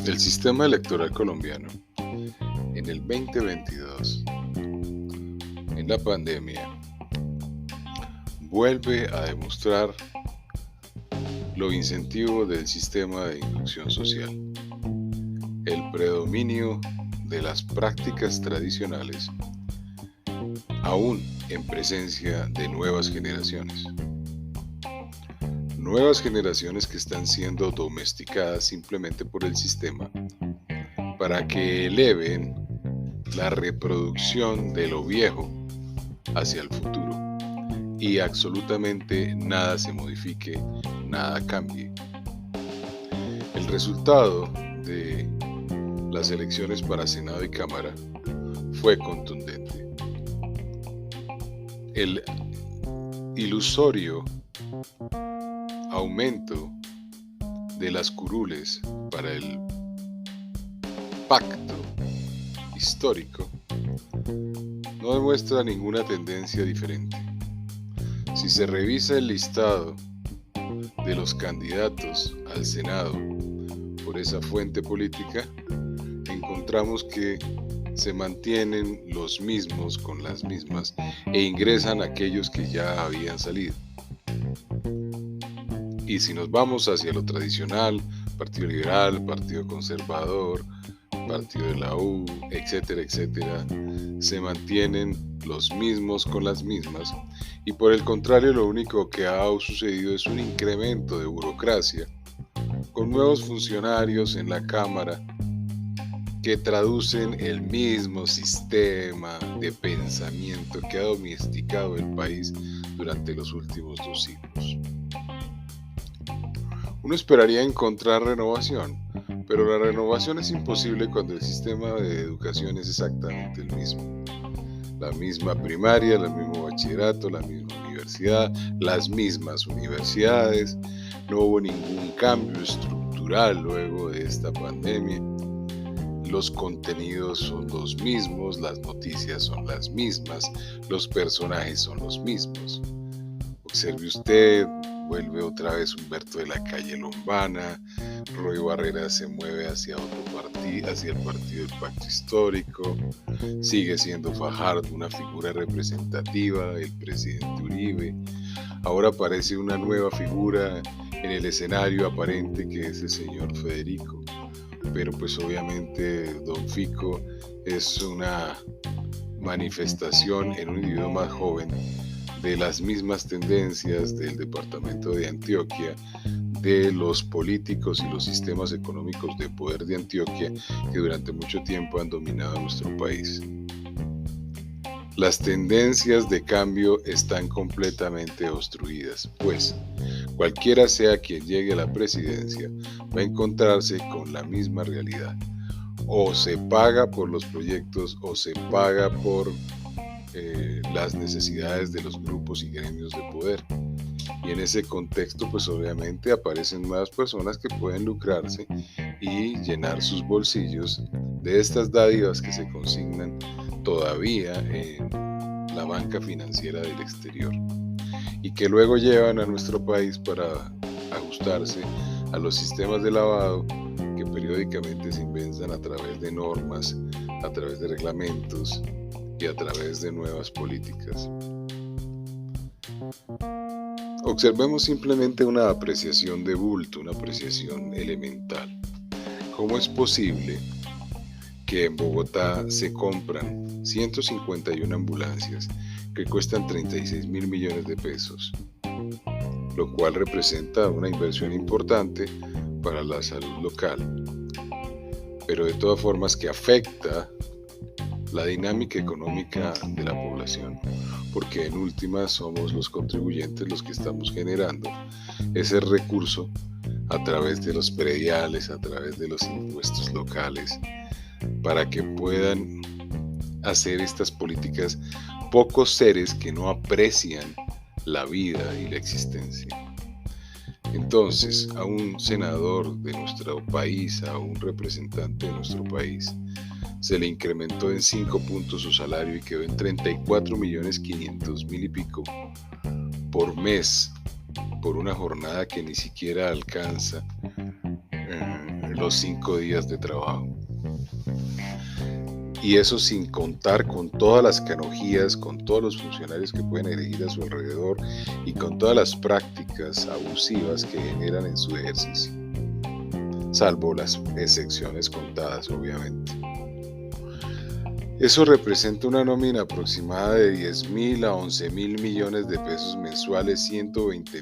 El sistema electoral colombiano en el 2022, en la pandemia, vuelve a demostrar lo incentivo del sistema de inducción social, el predominio de las prácticas tradicionales, aún en presencia de nuevas generaciones. Nuevas generaciones que están siendo domesticadas simplemente por el sistema para que eleven la reproducción de lo viejo hacia el futuro y absolutamente nada se modifique, nada cambie. El resultado de las elecciones para Senado y Cámara fue contundente. El ilusorio aumento de las curules para el pacto histórico no demuestra ninguna tendencia diferente. Si se revisa el listado de los candidatos al Senado por esa fuente política, encontramos que se mantienen los mismos con las mismas e ingresan aquellos que ya habían salido. Y si nos vamos hacia lo tradicional, Partido Liberal, Partido Conservador, Partido de la U, etcétera, etcétera, se mantienen los mismos con las mismas, y por el contrario lo único que ha sucedido es un incremento de burocracia con nuevos funcionarios en la Cámara que traducen el mismo sistema de pensamiento que ha domesticado el país durante los últimos 2 siglos. Uno esperaría encontrar renovación, pero la renovación es imposible cuando el sistema de educación es exactamente el mismo. La misma primaria, el mismo bachillerato, la misma universidad, las mismas universidades. No hubo ningún cambio estructural luego de esta pandemia. Los contenidos son los mismos, las noticias son las mismas, los personajes son los mismos. Observe usted, vuelve otra vez Humberto de la Calle Lombana, Roy Barreras se mueve hacia otro partido, hacia el partido del Pacto Histórico, sigue siendo Fajardo una figura representativa, el presidente Uribe. Ahora aparece una nueva figura en el escenario aparente que es el señor Federico, pero pues obviamente Don Fico es una manifestación en un individuo más joven de las mismas tendencias del departamento de Antioquia, de los políticos y los sistemas económicos de poder de Antioquia que durante mucho tiempo han dominado nuestro país. Las tendencias de cambio están completamente obstruidas, pues cualquiera sea quien llegue a la presidencia va a encontrarse con la misma realidad. O se paga por los proyectos o se paga por las necesidades de los grupos y gremios de poder. Y en ese contexto, pues obviamente aparecen más personas que pueden lucrarse y llenar sus bolsillos de estas dádivas que se consignan todavía en la banca financiera del exterior y que luego llevan a nuestro país para ajustarse a los sistemas de lavado que periódicamente se inventan a través de normas, a través de reglamentos y a través de nuevas políticas. Observemos simplemente una apreciación de bulto, una apreciación elemental. ¿Cómo es posible que en Bogotá se compran 151 ambulancias que cuestan 36.000 millones de pesos, lo cual representa una inversión importante para la salud local, pero de todas formas que afecta la dinámica económica de la población, porque en última somos los contribuyentes los que estamos generando ese recurso a través de los prediales, a través de los impuestos locales, para que puedan hacer estas políticas pocos seres que no aprecian la vida y la existencia. Entonces, a un senador de nuestro país, a un representante de nuestro país, se le incrementó en 5 puntos su salario y quedó en 34.500.000 y pico por mes. por una jornada que ni siquiera alcanza los 5 días de trabajo. Y eso sin contar con todas las canojías, con todos los funcionarios que pueden elegir a su alrededor y con todas las prácticas abusivas que generan en su ejercicio, salvo las excepciones contadas, obviamente. Eso representa una nómina aproximada de 10.000 a 11.000 millones de pesos mensuales, 120.000,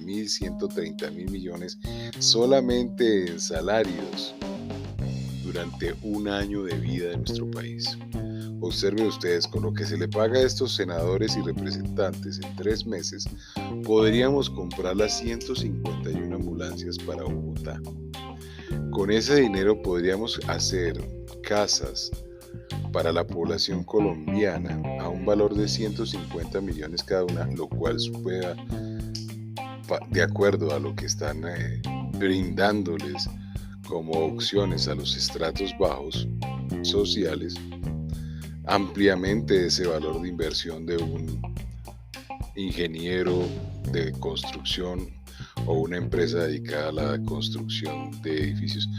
130.000 millones solamente en salarios durante un año de vida de nuestro país. Observen ustedes, con lo que se le paga a estos senadores y representantes en 3 meses, podríamos comprar las 151 ambulancias para Bogotá. Con ese dinero podríamos hacer casas para la población colombiana a un valor de 150 millones cada una, lo cual supera, de acuerdo a lo que están brindándoles como opciones a los estratos bajos sociales, ampliamente ese valor de inversión de un ingeniero de construcción o una empresa dedicada a la construcción de edificios.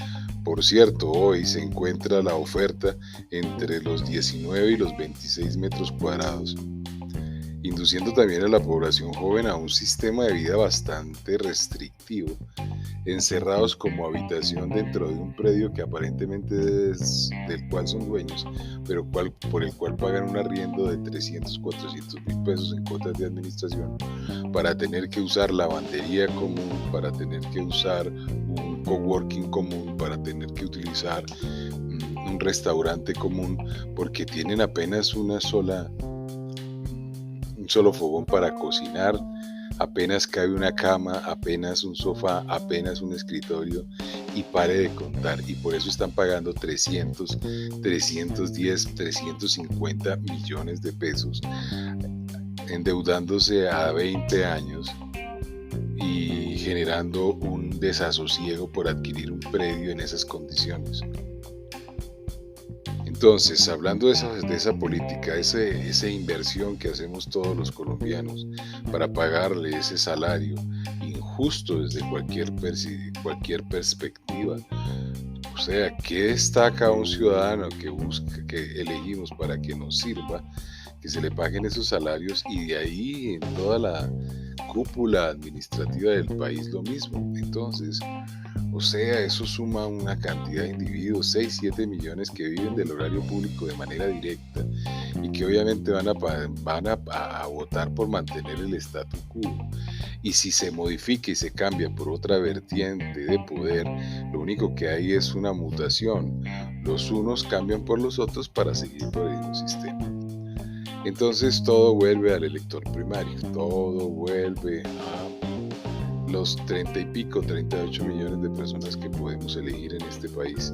Por cierto, hoy se encuentra la oferta entre los 19 y los 26 metros cuadrados, induciendo también a la población joven a un sistema de vida bastante restrictivo, encerrados como habitación dentro de un predio que aparentemente es del cual son dueños, pero por el cual pagan un arriendo de 300, 400 mil pesos en cuotas de administración, para tener que usar lavandería común, para tener que usar un coworking común, para tener que utilizar un restaurante común, porque tienen apenas un solo fogón para cocinar, apenas cabe una cama, apenas un sofá, apenas un escritorio, y pare de contar. Y por eso están pagando 300, 310, 350 millones de pesos, endeudándose a 20 años y generando un desasosiego por adquirir un predio en esas condiciones. Entonces, hablando de esa política, esa inversión que hacemos todos los colombianos para pagarle ese salario injusto desde cualquier perspectiva, o sea, ¿qué destaca a un ciudadano que elegimos para que nos sirva, que se le paguen esos salarios, y de ahí en toda la cúpula administrativa del país lo mismo? Entonces, o sea, eso suma una cantidad de individuos, 6, 7 millones que viven del horario público de manera directa y que obviamente van a votar por mantener el statu quo. Y si se modifica y se cambia por otra vertiente de poder, lo único que hay es una mutación. Los unos cambian por los otros para seguir por el mismo sistema. Entonces todo vuelve al elector primario, todo vuelve a los 38 millones de personas que podemos elegir en este país.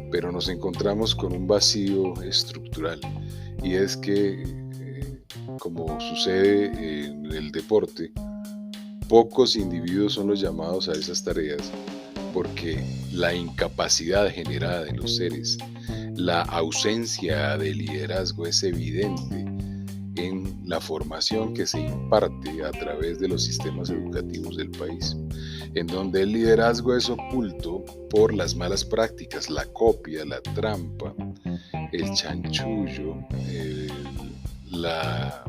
Pero nos encontramos con un vacío estructural, y es que, como sucede en el deporte, pocos individuos son los llamados a esas tareas, porque la incapacidad generada en los seres, la ausencia de liderazgo es evidente en la formación que se imparte a través de los sistemas educativos del país, en donde el liderazgo es oculto por las malas prácticas, la copia, la trampa, el chanchullo, la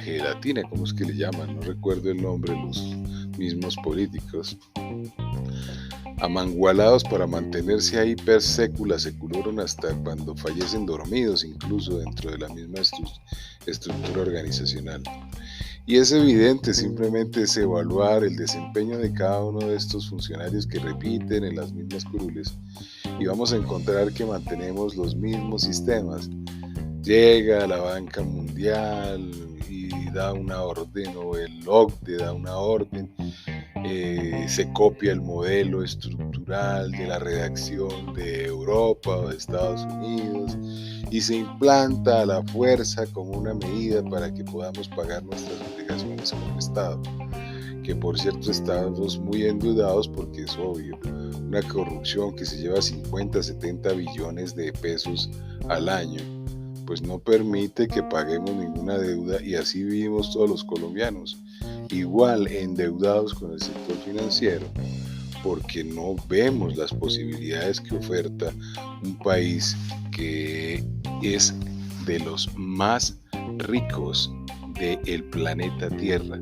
gelatina, ¿cómo es que le llaman? No recuerdo el nombre, los mismos políticos, amangualados para mantenerse ahí per secula seculorum hasta cuando fallecen dormidos, incluso dentro de la misma estructura organizacional. Y es evidente, simplemente es evaluar el desempeño de cada uno de estos funcionarios que repiten en las mismas curules, y vamos a encontrar que mantenemos los mismos sistemas. Llega la banca mundial y da una orden, o el OCDE da una orden, se copia el modelo estructural de la redacción de Europa o de Estados Unidos y se implanta a la fuerza como una medida para que podamos pagar nuestras obligaciones como Estado, que por cierto estamos muy endeudados, porque es obvio, una corrupción que se lleva 50, 70 billones de pesos al año, pues no permite que paguemos ninguna deuda y así vivimos todos los colombianos, igual endeudados con el sector financiero, porque no vemos las posibilidades que oferta un país que es de los más ricos del planeta Tierra,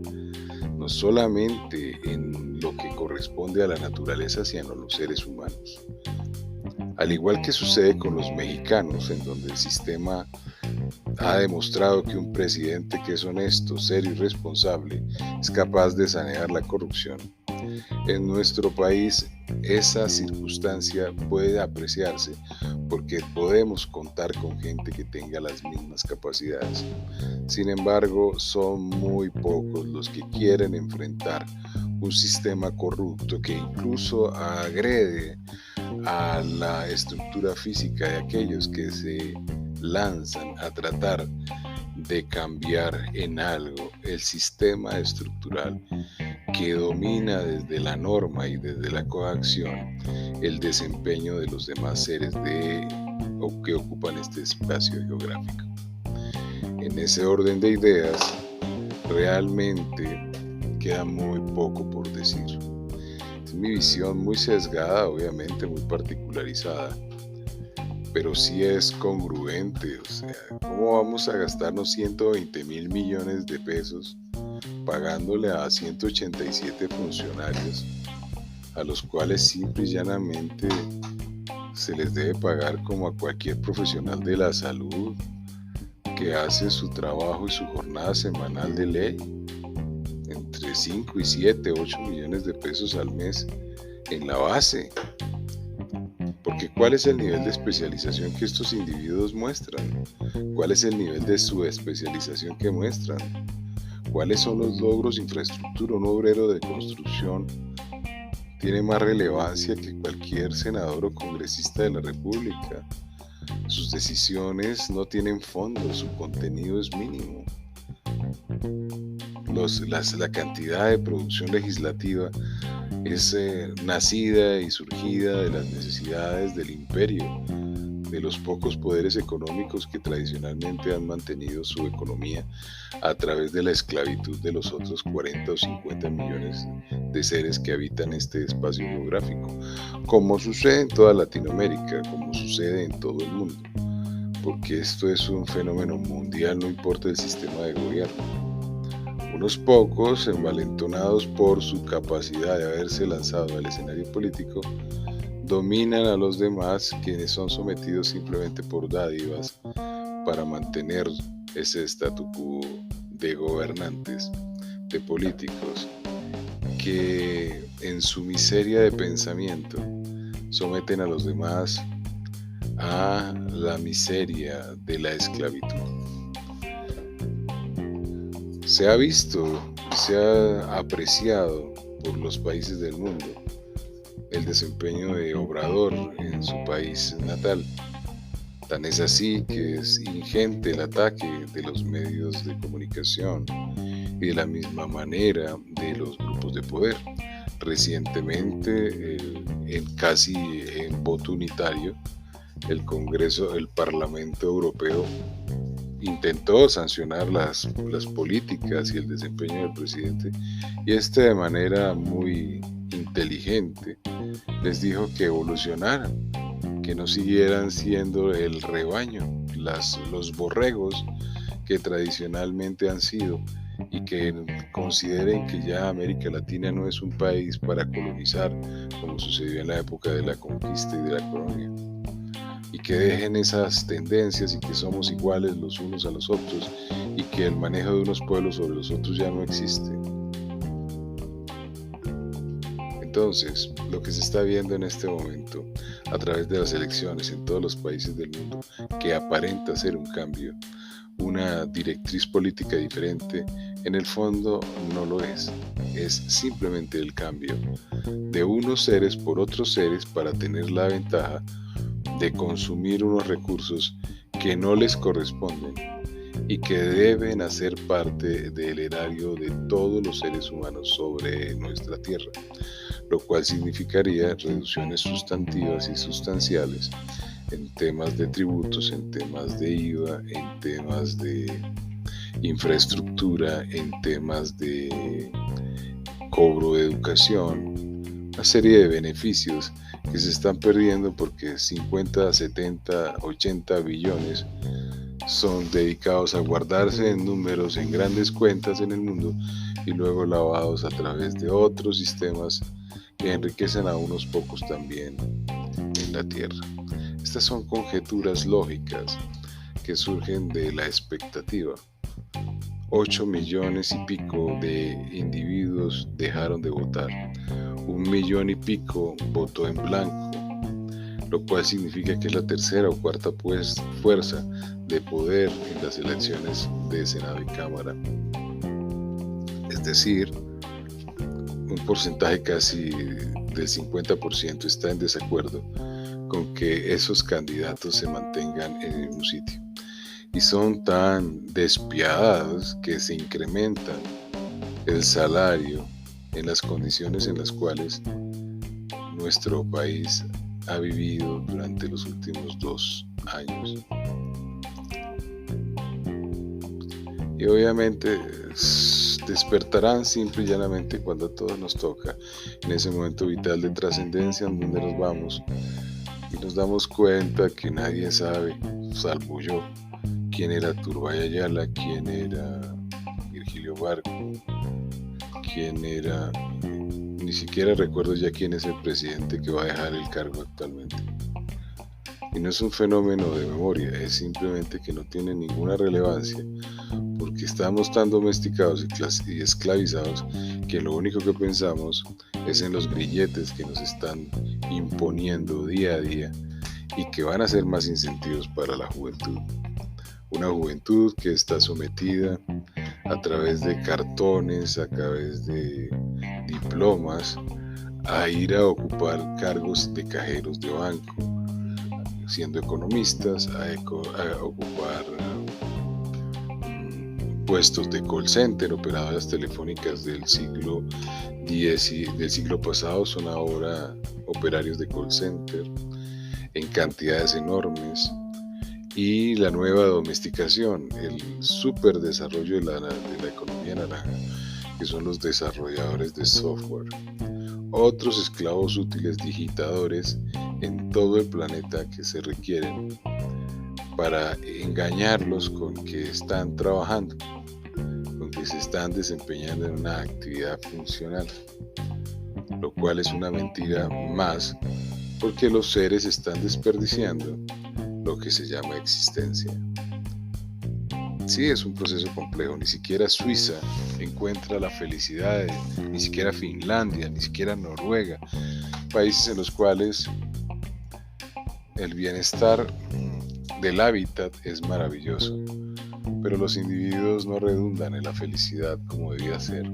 no solamente en lo que corresponde a la naturaleza, sino a los seres humanos. Al igual que sucede con los mexicanos, en donde el sistema ha demostrado que un presidente que es honesto, serio y responsable es capaz de sanear la corrupción, en nuestro país esa circunstancia puede apreciarse porque podemos contar con gente que tenga las mismas capacidades. Sin embargo, son muy pocos los que quieren enfrentar un sistema corrupto que incluso agrede a la estructura física de aquellos que se lanzan a tratar de cambiar en algo el sistema estructural que domina desde la norma y desde la coacción el desempeño de los demás seres que ocupan este espacio geográfico. En ese orden de ideas, realmente queda muy poco por decir. Es mi visión muy sesgada, obviamente muy particularizada, pero sí es congruente. O sea, ¿cómo vamos a gastarnos 120.000 millones de pesos pagándole a 187 funcionarios a los cuales simple y llanamente se les debe pagar como a cualquier profesional de la salud que hace su trabajo y su jornada semanal de ley, entre 5 y 7, 8 millones de pesos al mes en la base? Porque ¿cuál es el nivel de especialización que estos individuos muestran? ¿Cuál es el nivel de subespecialización que muestran? ¿Cuáles son los logros de infraestructura? Un obrero de construcción tiene más relevancia que cualquier senador o congresista de la República. Sus decisiones no tienen fondo, su contenido es mínimo. La cantidad de producción legislativa es nacida y surgida de las necesidades del imperio, de los pocos poderes económicos que tradicionalmente han mantenido su economía a través de la esclavitud de los otros 40 o 50 millones de seres que habitan este espacio geográfico, como sucede en toda Latinoamérica, como sucede en todo el mundo, porque esto es un fenómeno mundial, no importa el sistema de gobierno. Unos pocos, envalentonados por su capacidad de haberse lanzado al escenario político, dominan a los demás, quienes son sometidos simplemente por dádivas para mantener ese statu quo de gobernantes, de políticos, que en su miseria de pensamiento someten a los demás a la miseria de la esclavitud. Se ha visto, se ha apreciado por los países del mundo el desempeño de Obrador en su país natal. Tan es así que es ingente el ataque de los medios de comunicación y de la misma manera de los grupos de poder. Recientemente, casi en voto unitario, el Congreso, el Parlamento Europeo intentó sancionar las políticas y el desempeño del presidente, y de manera muy inteligente les dijo que evolucionaran, que no siguieran siendo el rebaño, los borregos que tradicionalmente han sido, y que consideren que ya América Latina no es un país para colonizar como sucedió en la época de la conquista y de la colonia, y que dejen esas tendencias y que somos iguales los unos a los otros y que el manejo de unos pueblos sobre los otros ya no existe. Entonces, lo que se está viendo en este momento a través de las elecciones en todos los países del mundo, que aparenta ser un cambio, una directriz política diferente, en el fondo no lo es. Es simplemente el cambio de unos seres por otros seres para tener la ventaja de consumir unos recursos que no les corresponden y que deben hacer parte del erario de todos los seres humanos sobre nuestra tierra, lo cual significaría reducciones sustantivas y sustanciales en temas de tributos, en temas de IVA, en temas de infraestructura, en temas de cobro de educación, una serie de beneficios que se están perdiendo porque 50, 70, 80 billones son dedicados a guardarse en números en grandes cuentas en el mundo y luego lavados a través de otros sistemas que enriquecen a unos pocos también en la Tierra. Estas son conjeturas lógicas que surgen de la expectativa. 8 millones y pico de individuos dejaron de votar. 1 millón y pico votó en blanco, lo cual significa que es la tercera o cuarta fuerza de poder en las elecciones de Senado y Cámara. Es decir, un porcentaje casi del 50% está en desacuerdo con que esos candidatos se mantengan en el mismo sitio. Y son tan despiadados que se incrementan el salario en las condiciones en las cuales nuestro país ha vivido durante los últimos 2 años. Y obviamente despertarán simple y llanamente cuando a todos nos toca, en ese momento vital de trascendencia en donde nos vamos y nos damos cuenta que nadie sabe, salvo yo, quién era Turbay Ayala, quién era Virgilio Barco, quién era, ni siquiera recuerdo ya quién es el presidente que va a dejar el cargo actualmente. Y no es un fenómeno de memoria, es simplemente que no tiene ninguna relevancia, porque estamos tan domesticados y esclavizados que lo único que pensamos es en los grilletes que nos están imponiendo día a día y que van a ser más incentivos para la juventud. Una juventud que está sometida a través de cartones, a través de diplomas, a ir a ocupar cargos de cajeros de banco, siendo economistas, a ocupar puestos de call center. Operadoras telefónicas del siglo pasado son ahora operarios de call center en cantidades enormes. Y la nueva domesticación, el super desarrollo de la economía naranja, que son los desarrolladores de software. Otros esclavos útiles digitadores en todo el planeta que se requieren para engañarlos con que están trabajando, con que se están desempeñando en una actividad funcional, lo cual es una mentira más, porque los seres están desperdiciando lo que se llama existencia. Sí, es un proceso complejo, ni siquiera Suiza encuentra la felicidad, ni siquiera Finlandia, ni siquiera Noruega, países en los cuales el bienestar del hábitat es maravilloso, pero los individuos no redundan en la felicidad como debía ser,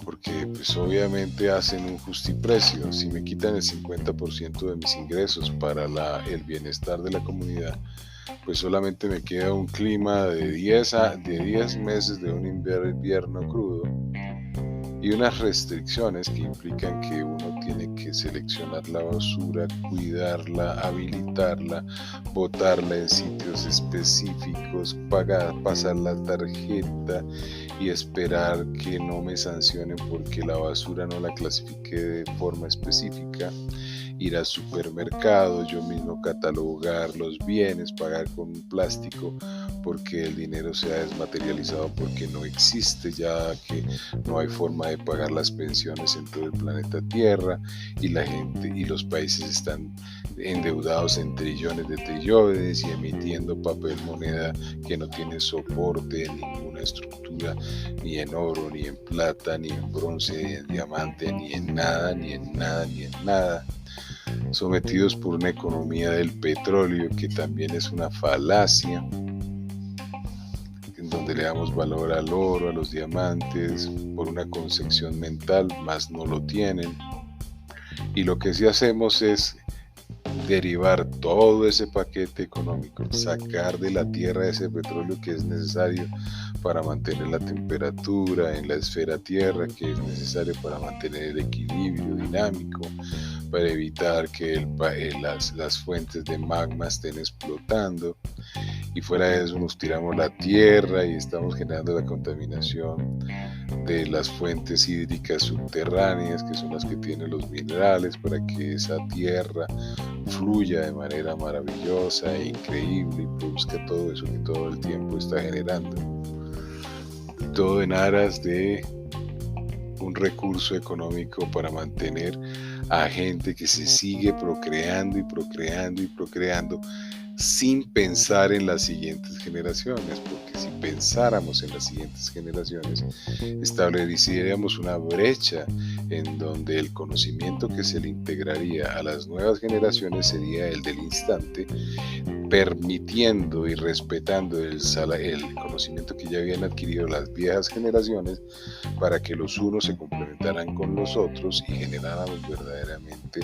porque pues obviamente hacen un justiprecio. Si me quitan el 50% de mis ingresos para el bienestar de la comunidad, pues solamente me queda un clima de 10 meses de un invierno crudo y unas restricciones que implican que uno tiene que seleccionar la basura, cuidarla, habilitarla, botarla en sitios específicos, pasar la tarjeta y esperar que no me sancionen porque la basura no la clasifique de forma específica. Ir al supermercado, yo mismo catalogar los bienes, pagar con un plástico porque el dinero se ha desmaterializado, porque no existe, ya que no hay forma de pagar las pensiones en todo el planeta Tierra y la gente y los países están endeudados en trillones de trillones y emitiendo papel moneda que no tiene soporte, ninguna estructura, ni en oro, ni en plata, ni en bronce, ni en diamante, ni en nada, ni en nada, ni en nada. Sometidos por una economía del petróleo que también es una falacia, en donde le damos valor al oro, a los diamantes, por una concepción mental, más no lo tienen. Y lo que sí hacemos es derivar todo ese paquete económico, sacar de la tierra ese petróleo que es necesario para mantener la temperatura en la esfera tierra, que es necesario para mantener el equilibrio dinámico, para evitar que las fuentes de magma estén explotando, y fuera de eso nos tiramos la tierra y estamos generando la contaminación de las fuentes hídricas subterráneas, que son las que tienen los minerales para que esa tierra fluya de manera maravillosa e increíble y produzca todo eso que todo el tiempo está generando. Todo en aras de un recurso económico para mantener a gente que se sigue procreando y procreando y procreando sin pensar en las siguientes generaciones, porque si pensáramos en las siguientes generaciones, estableceríamos una brecha en donde el conocimiento que se le integraría a las nuevas generaciones sería el del instante, permitiendo y respetando el conocimiento que ya habían adquirido las viejas generaciones, para que los unos se complementaran con los otros y generáramos verdaderamente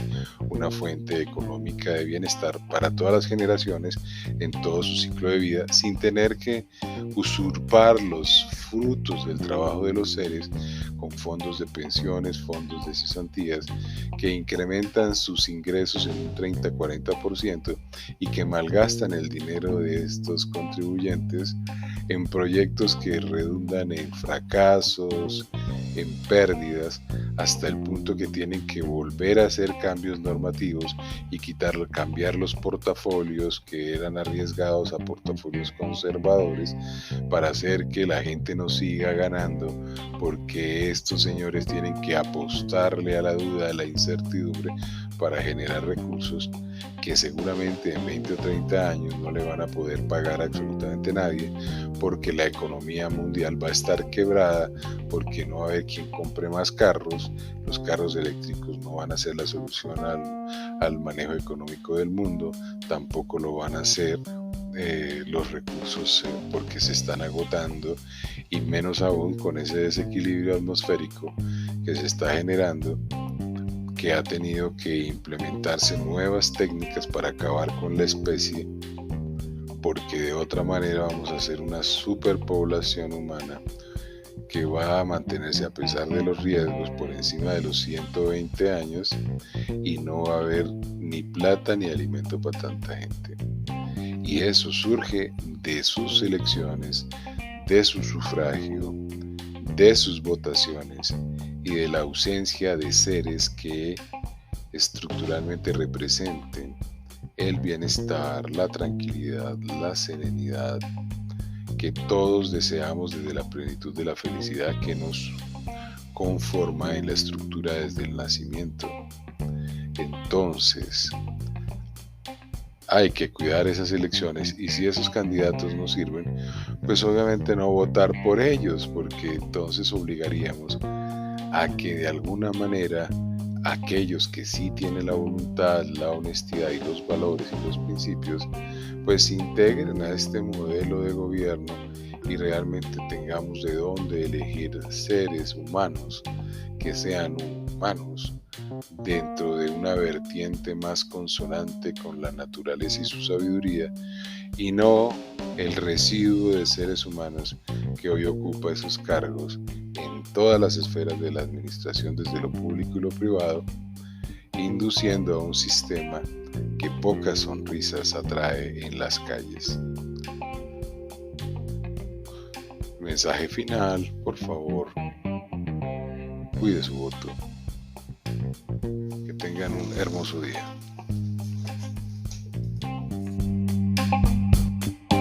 una fuente económica de bienestar para todas las generaciones en todo su ciclo de vida, sin tener que usurpar los frutos del trabajo de los seres con fondos de pensiones, fondos de cesantías que incrementan sus ingresos en un 30-40% y que malgastan el dinero de estos contribuyentes en proyectos que redundan en fracasos, en pérdidas, hasta el punto que tienen que volver a hacer cambios normativos y cambiar los portafolios que eran arriesgados a portafolios conservadores, para hacer que la gente no siga ganando, porque estos señores tienen que apostarle a la duda, a la incertidumbre, para generar recursos que seguramente en 20 o 30 años no le van a poder pagar a absolutamente nadie, porque la economía mundial va a estar quebrada, porque no va a haber quien compre más carros, los carros eléctricos no van a ser la solución al manejo económico del mundo, tampoco lo van a hacer los recursos porque se están agotando, y menos aún con ese desequilibrio atmosférico que se está generando, que ha tenido que implementarse nuevas técnicas para acabar con la especie, porque de otra manera vamos a hacer una superpoblación humana que va a mantenerse a pesar de los riesgos por encima de los 120 años, y no va a haber ni plata ni alimento para tanta gente. Y eso surge de sus elecciones, de su sufragio, de sus votaciones y de la ausencia de seres que estructuralmente representen el bienestar, la tranquilidad, la serenidad que todos deseamos desde la plenitud de la felicidad que nos conforma en la estructura desde el nacimiento. Entonces, hay que cuidar esas elecciones, y si esos candidatos no sirven, pues obviamente no votar por ellos, porque entonces obligaríamos a que de alguna manera aquellos que sí tienen la voluntad, la honestidad y los valores y los principios, pues se integren a este modelo de gobierno y realmente tengamos de dónde elegir seres humanos que sean humanos dentro de una vertiente más consonante con la naturaleza y su sabiduría, y no el residuo de seres humanos que hoy ocupa esos cargos en todas las esferas de la administración, desde lo público y lo privado, induciendo a un sistema que pocas sonrisas atrae en las calles. Mensaje final, por favor, cuide su voto. Que tengan un hermoso día.